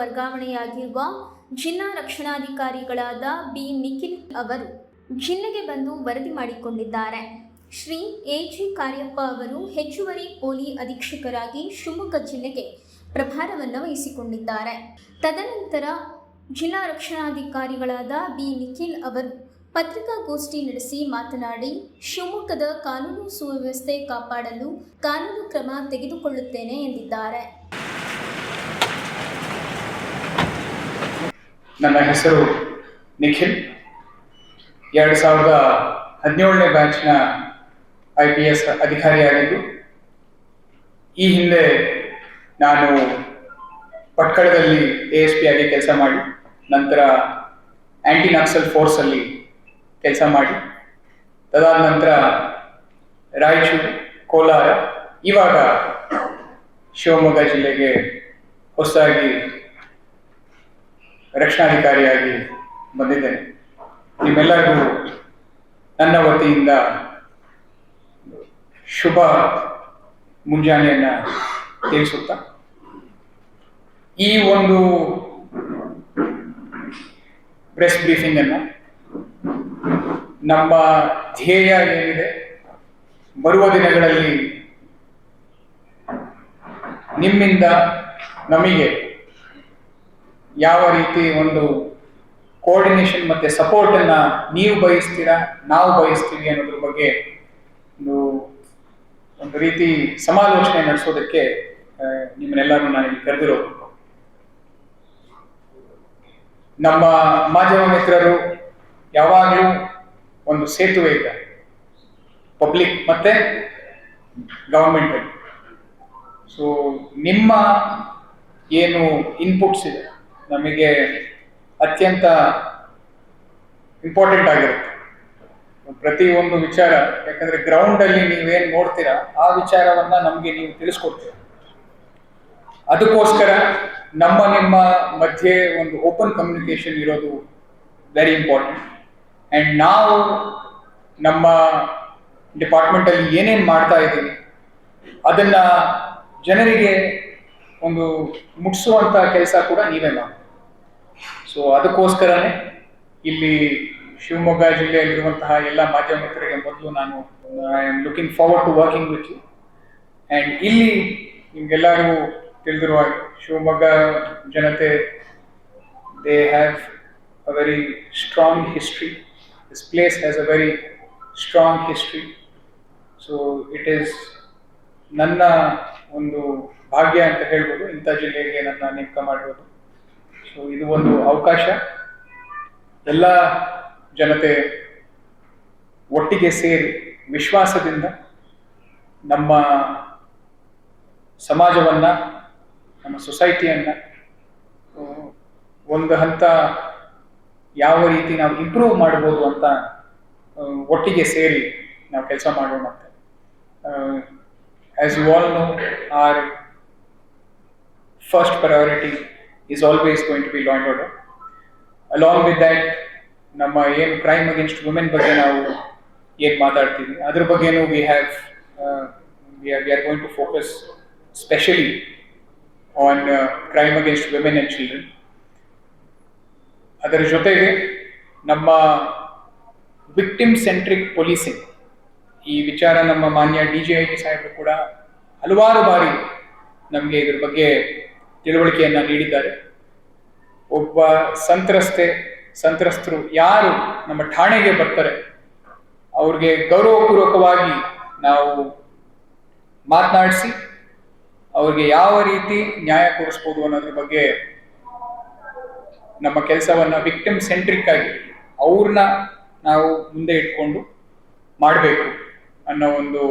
ವರ್ಗಾವಣೆಯಾಗಿರುವ ಜಿಲ್ಲಾ ರಕ್ಷಣಾಧಿಕಾರಿಗಳಾದ ಬಿ ನಿಖಿಲ್ ಅವರು ಜಿಲ್ಲೆಗೆ ಬಂದು ವರದಿ ಮಾಡಿಕೊಂಡಿದ್ದಾರೆ. ಶ್ರೀ ಎ.ಜಿ. ಕಾರ್ಯಪ್ಪ ಅವರು ಹೆಚ್ಚುವರಿ ಪೊಲೀಸ್ ಅಧೀಕ್ಷಕರಾಗಿ ಶಿವಮೊಗ್ಗ ಜಿಲ್ಲೆಗೆ ಪ್ರಭಾರವನ್ನು ವಹಿಸಿಕೊಂಡಿದ್ದಾರೆ. ತದನಂತರ ಜಿಲ್ಲಾ ರಕ್ಷಣಾಧಿಕಾರಿಗಳಾದ ಬಿ ನಿಖಿಲ್ ಅವರು ಪತ್ರಿಕಾಗೋಷ್ಠಿ ನಡೆಸಿ ಮಾತನಾಡಿ, ಶಿವಮೊಗ್ಗದ ಕಾನೂನು ಸುವ್ಯವಸ್ಥೆ ಕಾಪಾಡಲು ಕಾನೂನು ಕ್ರಮ ತೆಗೆದುಕೊಳ್ಳುತ್ತೇನೆ ಎಂದಿದ್ದಾರೆ. ನನ್ನ ಹೆಸರು ನಿಖಿಲ್. 2017ನೇ ಬ್ಯಾಚ್ನ IPS ಅಧಿಕಾರಿಯಾಗಿದ್ದು, ಈ ಹಿಂದೆ ನಾನು ಪಟ್ಕಳದಲ್ಲಿ ASP ಆಗಿ ಕೆಲಸ ಮಾಡಿ, ನಂತರ ಆಂಟಿ ನಕ್ಸಲ್ ಫೋರ್ಸಲ್ಲಿ ಕೆಲಸ ಮಾಡಿ, ತದಾದ ನಂತರ ರಾಯಚೂರು, ಕೋಲಾರ, ಇವಾಗ ಶಿವಮೊಗ್ಗ ಜಿಲ್ಲೆಗೆ ಹೊಸದಾಗಿ ರಕ್ಷಣಾಧಿಕಾರಿಯಾಗಿ ಬಂದಿದ್ದೇನೆ. ನಿಮ್ಮೆಲ್ಲರಿಗೂ ನನ್ನ ವತಿಯಿಂದ ಶುಭ ಮುಂಜಾನೆಯನ್ನ ತಿಳಿಸುತ್ತಾ, ಈ ಒಂದು ಪ್ರೆಸ್ ಬ್ರೀಫಿಂಗ್ ಅನ್ನು ನಮ್ಮ ಧ್ಯೇಯ ಏನಿದೆ, ಬರುವ ದಿನಗಳಲ್ಲಿ ನಿಮ್ಮಿಂದ ನಮಗೆ ಯಾವ ರೀತಿ ಒಂದು ಕೋಆರ್ಡಿನೇಷನ್ ಮತ್ತೆ ಸಪೋರ್ಟ್ ಅನ್ನ ನೀವು ಬಯಸ್ತೀರಾ, ನಾವು ಬಯಸ್ತೀವಿ ಅನ್ನೋದ್ರ ಬಗ್ಗೆ ಒಂದು ರೀತಿ ಸಮಾಲೋಚನೆ ನಡೆಸೋದಕ್ಕೆ ನಿಮ್ಮನ್ನೆಲ್ಲರೂ ನಾನು ಕರೆದಿರೋದು. ನಮ್ಮ ಮಾಧ್ಯಮ ಮಿತ್ರರು ಯಾವಾಗಲೂ ಒಂದು ಸೇತುವೆ ಇದೆ ಪಬ್ಲಿಕ್ ಮತ್ತೆ ಗವರ್ಮೆಂಟ್ ಅಲ್ಲಿ. ಸೊ ನಿಮ್ಮ ಏನು ಇನ್ಪುಟ್ಸ್ ಇದೆ ನಮಗೆ ಅತ್ಯಂತ ಇಂಪಾರ್ಟೆಂಟ್ ಆಗಿರುತ್ತೆ. ಪ್ರತಿ ಒಂದು ವಿಚಾರ, ಯಾಕಂದ್ರೆ ಗ್ರೌಂಡ್ ಅಲ್ಲಿ ನೀವೇನ್ ನೋಡ್ತೀರಾ ಆ ವಿಚಾರವನ್ನ ನಮ್ಗೆ ನೀವು ತಿಳಿಸ್ಕೊಡ್ತೀರಾ. ಅದಕ್ಕೋಸ್ಕರ ನಿಮ್ಮ ಮಧ್ಯೆ ಒಂದು ಓಪನ್ ಕಮ್ಯುನಿಕೇಶನ್ ಇರೋದು ವೆರಿ ಇಂಪಾರ್ಟೆಂಟ್. ಅಂಡ್ ನಾವು ನಮ್ಮ ಡಿಪಾರ್ಟ್ಮೆಂಟ್ ಅಲ್ಲಿ ಏನೇನ್ ಮಾಡ್ತಾ ಇದ್ದೀವಿ ಅದನ್ನ ಜನರಿಗೆ ಒಂದು ಮುಟ್ಟಿಸುವಂತ ಕೆಲಸ ಕೂಡ ನೀವೇ ಮಾಡಿ. ಸೊ ಅದಕ್ಕೋಸ್ಕರನೇ ಇಲ್ಲಿ ಶಿವಮೊಗ್ಗ ಜಿಲ್ಲೆಯಲ್ಲಿರುವಂತಹ ಎಲ್ಲ ಮಾಧ್ಯಮ ಮಿತ್ರರಿಗೆ ಮೊದಲು ನಾನು I am looking forward to working with you. And ಇಲ್ಲಿ ನಿಮ್ಗೆಲ್ಲರಿಗೂ ತಿಳಿದಿರುವ ಶಿವಮೊಗ್ಗ ಜನತೆ, they have a very strong history. This place has a very strong history. So it is ನನ್ನ ಒಂದು ಭಾಗ್ಯ ಅಂತ ಹೇಳ್ಬೋದು ಇಂಥ ಜಿಲ್ಲೆಗೆ ನನ್ನ ನೇಮಕ ಮಾಡಿರೋದು. ಸೊ ಇದು ಒಂದು ಅವಕಾಶ. ಎಲ್ಲ ಜನತೆ ಒಟ್ಟಿಗೆ ಸೇರಿ ವಿಶ್ವಾಸದಿಂದ ನಮ್ಮ ಸಮಾಜವನ್ನ, ನಮ್ಮ ಸೊಸೈಟಿಯನ್ನ ಒಂದು ಹಂತ ಯಾವ ರೀತಿ ನಾವು ಇಂಪ್ರೂವ್ ಮಾಡ್ಬೋದು ಅಂತ ಒಟ್ಟಿಗೆ ಸೇರಿ ನಾವು ಕೆಲಸ ಮಾಡೋಣ ಅಂತ. As you all know, our first priority is always going to be law and order. Along with that, ನಮ್ಮ ಏನು ಕ್ರೈಮ್ ಅಗೇನ್ಸ್ಟ್ ವುಮೆನ್ ಬಗ್ಗೆ ನಾವು ಏನು ಮಾತಾಡ್ತೀವಿ ಅದ್ರ ಬಗ್ಗೆನೂ we are going to focus specially on crime against women and children. ಅದರ ಜೊತೆಗೆ ನಮ್ಮ ವಿಕ್ಟಿಮ್ ಸೆಂಟ್ರಿಕ್ ಪೊಲೀಸಿಂಗ್ ಈ ವಿಚಾರ ನಮ್ಮ ಮಾನ್ಯ DGIG ಸಾಹೇಬರು ಕೂಡ ಹಲವಾರು ಬಾರಿ ನಮಗೆ ಇದ್ರ ಬಗ್ಗೆ ತಿಳುವಳಿಕೆಯನ್ನ ನೀಡಿದ್ದಾರೆ. ಒಬ್ಬ ಸಂತ್ರಸ್ತರು ಯಾರು ನಮ್ಮ ಠಾಣೆಗೆ ಬರ್ತಾರೆ ಅವ್ರಿಗೆ ಗೌರವಪೂರ್ವಕವಾಗಿ ನಾವು ಮಾತನಾಡಿಸಿ ಅವ್ರಿಗೆ ಯಾವ ರೀತಿ ನ್ಯಾಯ ಕೊಡಿಸ್ಬೋದು ಅನ್ನೋದ್ರ ಬಗ್ಗೆ ನಮ್ಮ ಕೆಲಸವನ್ನ ವಿಕ್ಟಿಮ್ ಸೆಂಟ್ರಿಕ್ ಆಗಿ ಅವ್ರನ್ನ ನಾವು ಮುಂದೆ ಇಟ್ಕೊಂಡು ಮಾಡಬೇಕು ಅನ್ನೋ ಒಂದು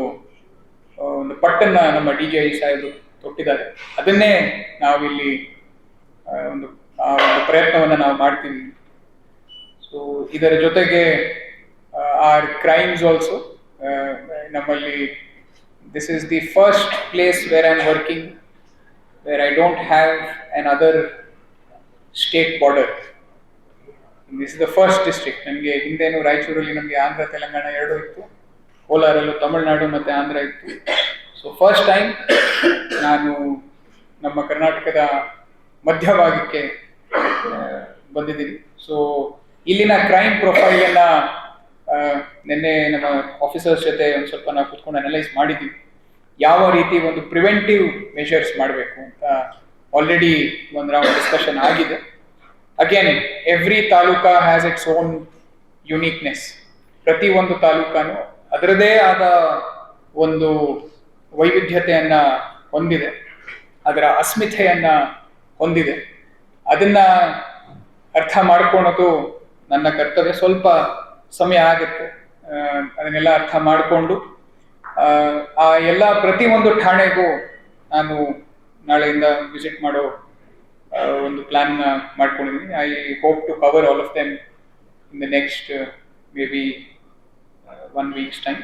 ಪಟ್ಟನ್ನ ನಮ್ಮ DGIG ಸಾಹೇಬರು ತೊಟ್ಟಿದ್ದಾರೆ. ಅದನ್ನೇ ನಾವಿಲ್ಲಿ ಒಂದು ಪ್ರಯತ್ನವನ್ನ ನಾವು ಮಾಡ್ತೀವಿ. ಸೊ ಇದರ ಜೊತೆಗೆ ಆರ್ ಕ್ರೈಮ್ಸ್ ಆಲ್ಸೋ ನಮ್ಮಲ್ಲಿ this is the first place where I am working where I don't have an other state border. This is the first district. ನಮಗೆ ಹಿಂದೇನು ರಾಯಚೂರಲ್ಲಿ ನಮಗೆ ಆಂಧ್ರ ತೆಲಂಗಾಣ ಎರಡೂ ಇತ್ತು, ಕೋಲಾರಲ್ಲೂ ತಮಿಳುನಾಡು ಮತ್ತೆ ಆಂಧ್ರ ಇತ್ತು. ಸೊ ಫಸ್ಟ್ ಟೈಮ್ ನಾನು ನಮ್ಮ ಕರ್ನಾಟಕದ ಮಧ್ಯಭಾಗಕ್ಕೆ ಬಂದಿದ್ದೀವಿ. ಸೊ ಇಲ್ಲಿನ ಕ್ರೈಮ್ ಪ್ರೊಫೈಲನ್ನು ನಿನ್ನೆ ನಮ್ಮ ಆಫೀಸರ್ಸ್ ಜೊತೆ ಒಂದು ಸ್ವಲ್ಪ ನಾವು ಕುತ್ಕೊಂಡು ಅನಲೈಸ್ ಮಾಡಿದ್ದೀವಿ. ಯಾವ ರೀತಿ ಒಂದು ಪ್ರಿವೆಂಟಿವ್ ಮೆಷರ್ಸ್ ಮಾಡಬೇಕು ಅಂತ ಆಲ್ರೆಡಿ ಒಂದು ರೌಂಡ್ ಡಿಸ್ಕಷನ್ ಆಗಿದೆ. Again every taluka has its own uniqueness. ಪ್ರತಿ ಒಂದು ತಾಲೂಕಾನು ಅದರದೇ ಆದ ಒಂದು ವೈವಿಧ್ಯತೆಯನ್ನ ಹೊಂದಿದೆ, ಅದರ ಅಸ್ಮಿತೆಯನ್ನ ಹೊಂದಿದೆ. ಅದನ್ನ ಅರ್ಥ ಮಾಡ್ಕೊಳೋದು ನನ್ನ ಕರ್ತವ್ಯ. ಸ್ವಲ್ಪ ಸಮಯ ಆಗುತ್ತೆ ಅದನ್ನೆಲ್ಲ ಅರ್ಥ ಮಾಡಿಕೊಂಡು ಆ ಎಲ್ಲ ಪ್ರತಿಯೊಂದು ಠಾಣೆಗೂ ನಾನು ನಾಳೆಯಿಂದ ವಿಸಿಟ್ ಮಾಡೋ ಒಂದು ಪ್ಲಾನ್ ಮಾಡ್ಕೊಂಡಿದ್ದೀನಿ. I hope to cover all of them in the next maybe 1 week's time.